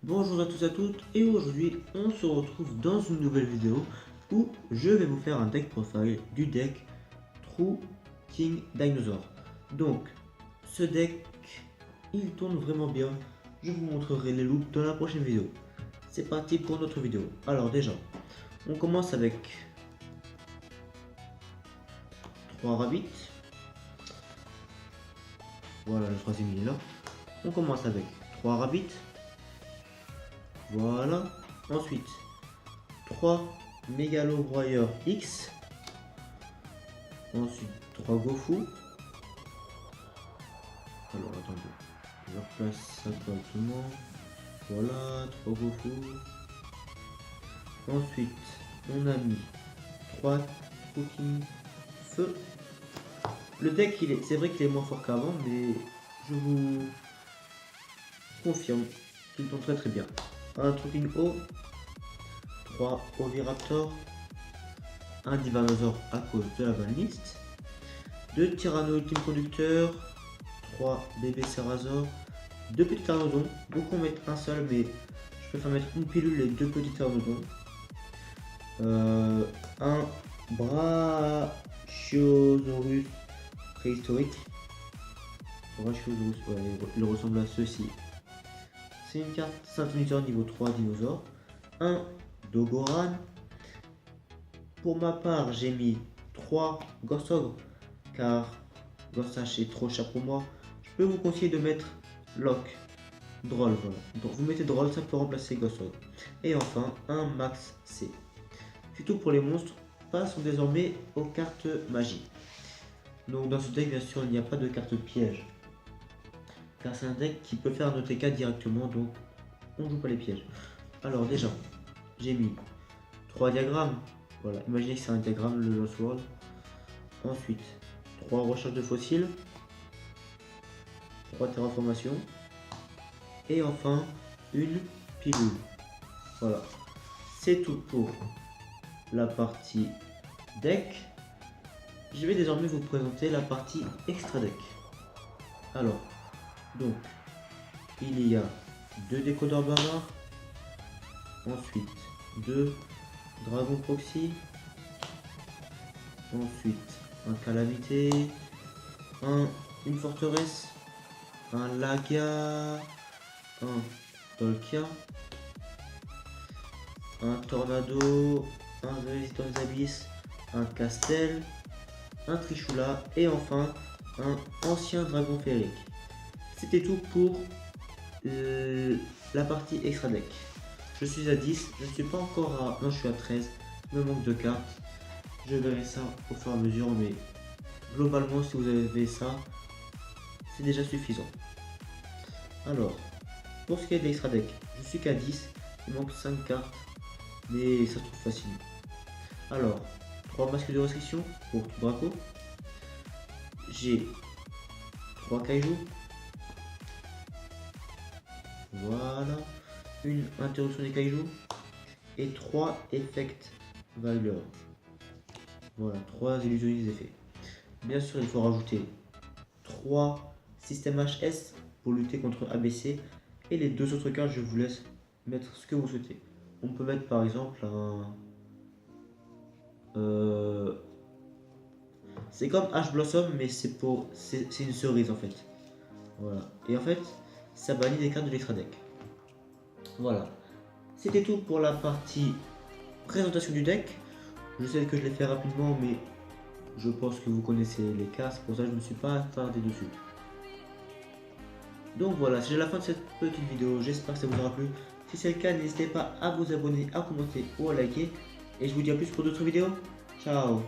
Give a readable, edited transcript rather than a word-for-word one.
Bonjour à tous et à toutes, et aujourd'hui on se retrouve dans une nouvelle vidéo où je vais vous faire un deck profile du deck True King Dinosaur. Donc ce deck il tourne vraiment bien, je vous montrerai les looks dans la prochaine vidéo. C'est parti pour notre vidéo. Alors déjà on commence avec 3 rabbits. Voilà, le troisième il est là. On commence avec 3 rabbits. Voilà. Ensuite, 3 Mégalo Broyeur X. Ensuite, 3 Gofu. Alors, attendez. Je replace ça correctement. Voilà, 3 Gofu. Ensuite, on a mis 3 Cooking Feu. Le deck, c'est vrai qu'il est moins fort qu'avant, mais je vous confirme qu'il tombe très bien. Un Trucking O, 3 Oviraptor, un Divanosaur à cause de la banlist, 2 Tyranno Ultime Conducteur, 3 Bébé Cerazor, 2 petits Pteranodons, beaucoup mettent un seul mais je préfère mettre une pilule et 2 petits Pteranodons, un Brachiosaurus préhistorique. Brachiosaurus, ouais, il ressemble à ceci. C'est une carte Saint-Uniteur niveau 3 dinosaure. Un Dogoran. Pour ma part, j'ai mis 3 Gossogre car Gossache est trop cher pour moi. Je peux vous conseiller de mettre Lock, Droll, voilà. Donc vous mettez Droll, ça peut remplacer Gossogre. Et enfin, un Max C. C'est tout pour les monstres. Passons désormais aux cartes magie. Donc dans ce deck, bien sûr, il n'y a pas de carte piège. Car c'est un deck qui peut faire un OTK directement, donc on ne joue pas les pièges. Alors déjà, j'ai mis 3 diagrammes. Voilà, imaginez que c'est un diagramme, le Lost World. Ensuite, 3 recherches de fossiles, 3 terraformations, et enfin, une pilule. Voilà, c'est tout pour la partie deck. Je vais désormais vous présenter la partie extra deck. Alors, donc, il y a 2 décodeurs barbares, ensuite 2 Dragon Proxy, ensuite un Calamité, une Forteresse, un Laga, un Tolkia, un Tornado, un The Resistance Abyss, un Castel, un Trishula et enfin un ancien Dragon Féerique. C'était tout pour la partie extra deck. Je suis à 10, je ne suis pas encore à... Non, je suis à 13, il me manque 2 cartes. Je verrai ça au fur et à mesure, mais globalement, si vous avez ça, c'est déjà suffisant. Alors, pour ce qui est de l'extra deck, je suis qu'à 10, il manque 5 cartes, mais ça se trouve facilement. Alors, 3 masques de restriction pour tout Draco. J'ai 3 Kaiju. Voilà. Une interruption des Kaiju. Et 3 effects valeurs. Voilà, 3 illusionnistes d'effets. Bien sûr, il faut rajouter 3 systèmes HS pour lutter contre ABC. Et les 2 autres cartes, je vous laisse mettre ce que vous souhaitez. On peut mettre par exemple un... c'est comme H Blossom, mais c'est une cerise en fait. Voilà. Et en fait, ça bannit des cartes de l'extra deck. Voilà. C'était tout pour la partie présentation du deck. Je sais que je l'ai fait rapidement, mais je pense que vous connaissez les cartes, c'est pour ça que je ne me suis pas attardé dessus. Donc voilà, c'est la fin de cette petite vidéo, j'espère que ça vous aura plu. Si c'est le cas, n'hésitez pas à vous abonner, à commenter ou à liker. Et je vous dis à plus pour d'autres vidéos. Ciao.